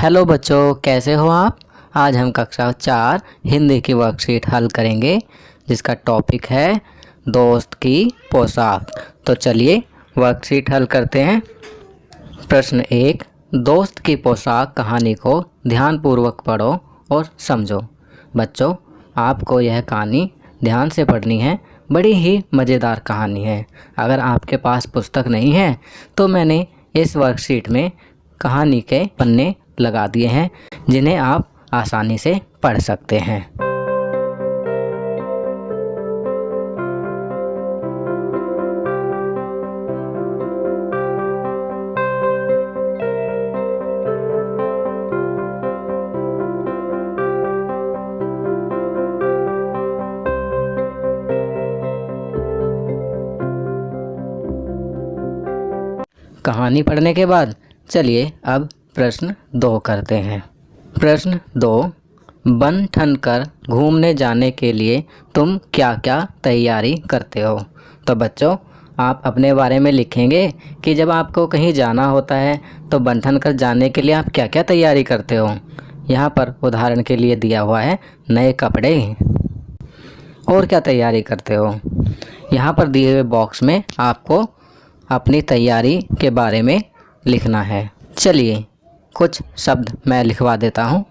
Hello बच्चों, कैसे हो आप। आज हम कक्षा 4 हिंदी की वर्कशीट हल करेंगे जिसका टॉपिक है दोस्त की पोशाक। तो चलिए वर्कशीट हल करते हैं। प्रश्न 1, दोस्त की पोशाक कहानी को ध्यानपूर्वक पढ़ो और समझो। बच्चों, आपको यह कहानी ध्यान से पढ़नी है। बड़ी ही मज़ेदार कहानी है। अगर आपके पास पुस्तक नहीं है तो मैंने इस वर्कशीट में कहानी के पन्ने लगा दिए हैं जिन्हें आप आसानी से पढ़ सकते हैं। कहानी पढ़ने के बाद चलिए अब प्रश्न 2 करते हैं। प्रश्न 2, बन ठन कर घूमने जाने के लिए तुम क्या क्या तैयारी करते हो। तो बच्चों, आप अपने बारे में लिखेंगे कि जब आपको कहीं जाना होता है तो बन ठन कर जाने के लिए आप क्या क्या तैयारी करते हो। यहाँ पर उदाहरण के लिए दिया हुआ है नए कपड़े। और क्या तैयारी करते हो। यहाँ पर दिए हुए बॉक्स में आपको अपनी तैयारी के बारे में लिखना है। चलिए कुछ शब्द मैं लिखवा देता हूँ।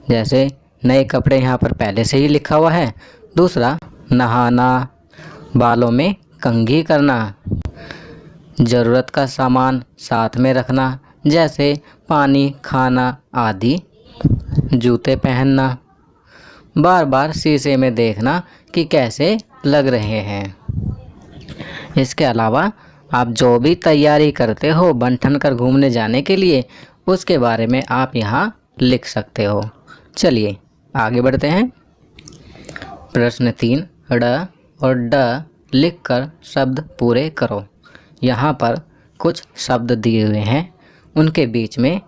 जैसे नए कपड़े यहाँ पर पहले से ही लिखा हुआ है। दूसरा, नहाना, बालों में कंघी करना, ज़रूरत का सामान साथ में रखना जैसे पानी, खाना आदि, जूते पहनना, बार बार शीशे में देखना कि कैसे लग रहे हैं। इसके अलावा आप जो भी तैयारी करते हो बन ठन कर घूमने जाने के लिए, उसके बारे में आप यहाँ लिख सकते हो। चलिए आगे बढ़ते हैं। प्रश्न 3, ड और ड लिखकर शब्द पूरे करो। यहाँ पर कुछ शब्द दिए हुए हैं, उनके बीच में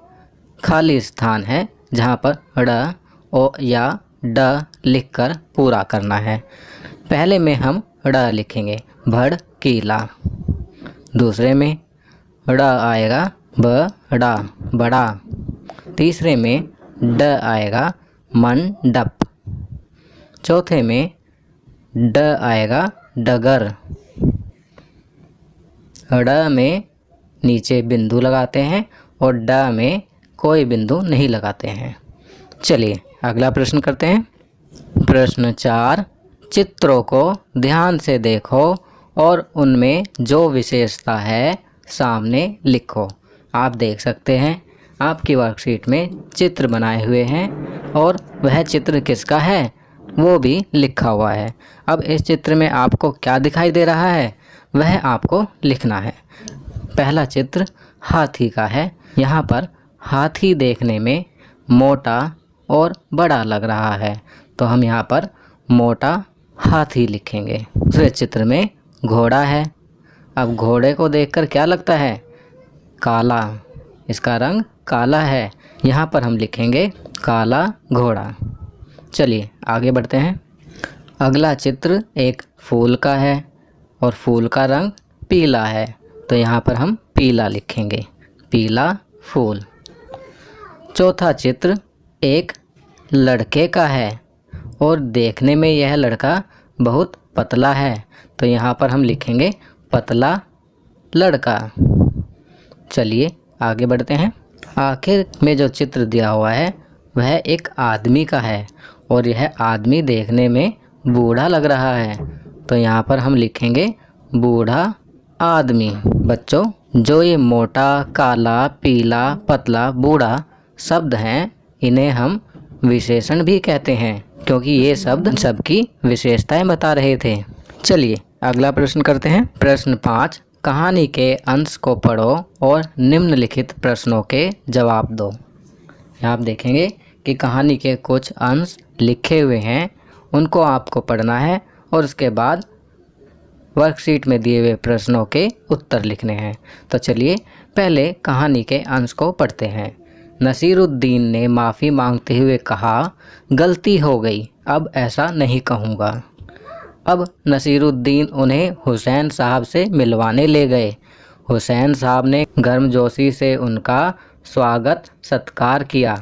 खाली स्थान है जहाँ पर ड ओ या ड लिखकर पूरा करना है। पहले में हम ड लिखेंगे, भड़कीला। दूसरे में ड आएगा, बड़ा बड़ा। तीसरे में ड आएगा, मंडप। चौथे में ड आएगा, डगर। ड में नीचे बिंदु लगाते हैं और ड में कोई बिंदु नहीं लगाते हैं। चलिए अगला प्रश्न करते हैं। प्रश्न 4, चित्रों को ध्यान से देखो और उनमें जो विशेषता है सामने लिखो। आप देख सकते हैं आपकी वर्कशीट में चित्र बनाए हुए हैं और वह चित्र किसका है वो भी लिखा हुआ है। अब इस चित्र में आपको क्या दिखाई दे रहा है वह आपको लिखना है। पहला चित्र हाथी का है। यहाँ पर हाथी देखने में मोटा और बड़ा लग रहा है, तो हम यहाँ पर मोटा हाथी लिखेंगे। दूसरे चित्र में घोड़ा है। अब घोड़े को देखकर क्या लगता है, काला। इसका रंग काला है, यहाँ पर हम लिखेंगे काला घोड़ा। चलिए आगे बढ़ते हैं। अगला चित्र एक फूल का है और फूल का रंग पीला है, तो यहाँ पर हम पीला लिखेंगे, पीला फूल। चौथा चित्र एक लड़के का है और देखने में यह लड़का बहुत पतला है, तो यहाँ पर हम लिखेंगे पतला लड़का। चलिए आगे बढ़ते हैं। आखिर में जो चित्र दिया हुआ है वह एक आदमी का है और यह आदमी देखने में बूढ़ा लग रहा है, तो यहाँ पर हम लिखेंगे बूढ़ा आदमी। बच्चों, जो ये मोटा, काला, पीला, पतला, बूढ़ा शब्द हैं, इन्हें हम विशेषण भी कहते हैं क्योंकि ये शब्द सबकी विशेषताएं बता रहे थे। चलिए अगला प्रश्न करते हैं। प्रश्न 5, कहानी के अंश को पढ़ो और निम्नलिखित प्रश्नों के जवाब दो। यहाँ आप देखेंगे कि कहानी के कुछ अंश लिखे हुए हैं, उनको आपको पढ़ना है और उसके बाद वर्कशीट में दिए हुए प्रश्नों के उत्तर लिखने हैं। तो चलिए पहले कहानी के अंश को पढ़ते हैं। नसीरुद्दीन ने माफ़ी मांगते हुए कहा, गलती हो गई, अब ऐसा नहीं कहूँगा। अब नसीरुद्दीन उन्हें हुसैन साहब से मिलवाने ले गए। हुसैन साहब ने गर्मजोशी से उनका स्वागत सत्कार किया।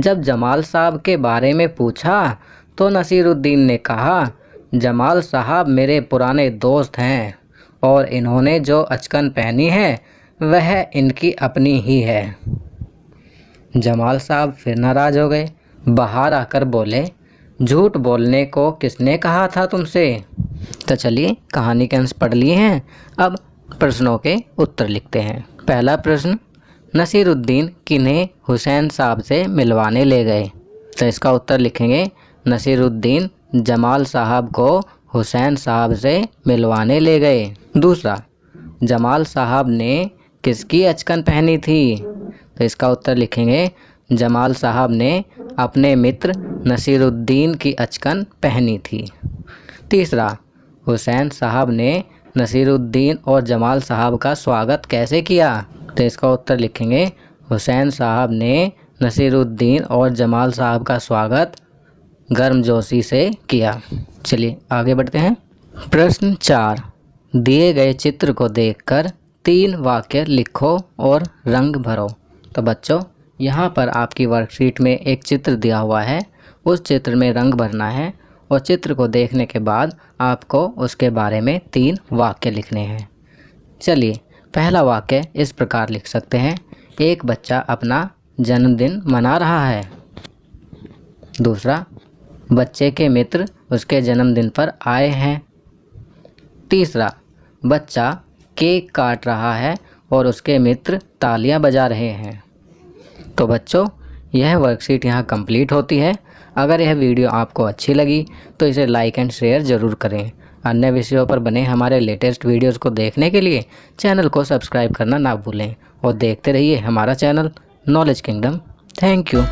जब जमाल साहब के बारे में पूछा तो नसीरुद्दीन ने कहा, जमाल साहब मेरे पुराने दोस्त हैं और इन्होंने जो अचकन पहनी है वह इनकी अपनी ही है। जमाल साहब फिर नाराज़ हो गए, बाहर आकर बोले, झूठ बोलने को किसने कहा था तुमसे? तो चलिए कहानी के अंश पढ़ लिए हैं, अब प्रश्नों के उत्तर लिखते हैं। पहला प्रश्न, नसीरुद्दीन किन्हें हुसैन साहब से मिलवाने ले गए? तो इसका उत्तर लिखेंगे, नसीरुद्दीन जमाल साहब को हुसैन साहब से मिलवाने ले गए। दूसरा, जमाल साहब ने किसकी अचकन पहनी थी? तो इसका उत्तर लिखेंगे, जमाल साहब ने अपने मित्र नसीरुद्दीन की अचकन पहनी थी। तीसरा, हुसैन साहब ने नसीरुद्दीन और जमाल साहब का स्वागत कैसे किया? तो इसका उत्तर लिखेंगे, हुसैन साहब ने नसीरुद्दीन और जमाल साहब का स्वागत गर्मजोशी से किया। चलिए आगे बढ़ते हैं। प्रश्न 4, दिए गए चित्र को देखकर 3 वाक्य लिखो और रंग भरो। तो बच्चों यहाँ पर आपकी वर्कशीट में एक चित्र दिया हुआ है, उस चित्र में रंग भरना है और चित्र को देखने के बाद आपको उसके बारे में 3 वाक्य लिखने हैं। चलिए पहला वाक्य इस प्रकार लिख सकते हैं, एक बच्चा अपना जन्मदिन मना रहा है। दूसरा, बच्चे के मित्र उसके जन्मदिन पर आए हैं। तीसरा, बच्चा केक काट रहा है और उसके मित्र तालियां बजा रहे हैं। तो बच्चों यह वर्कशीट यहाँ कंप्लीट होती है। अगर यह वीडियो आपको अच्छी लगी तो इसे लाइक एंड शेयर ज़रूर करें। अन्य विषयों पर बने हमारे लेटेस्ट वीडियोज़ को देखने के लिए चैनल को सब्सक्राइब करना ना भूलें और देखते रहिए हमारा channel knowledge kingdom. Thank you.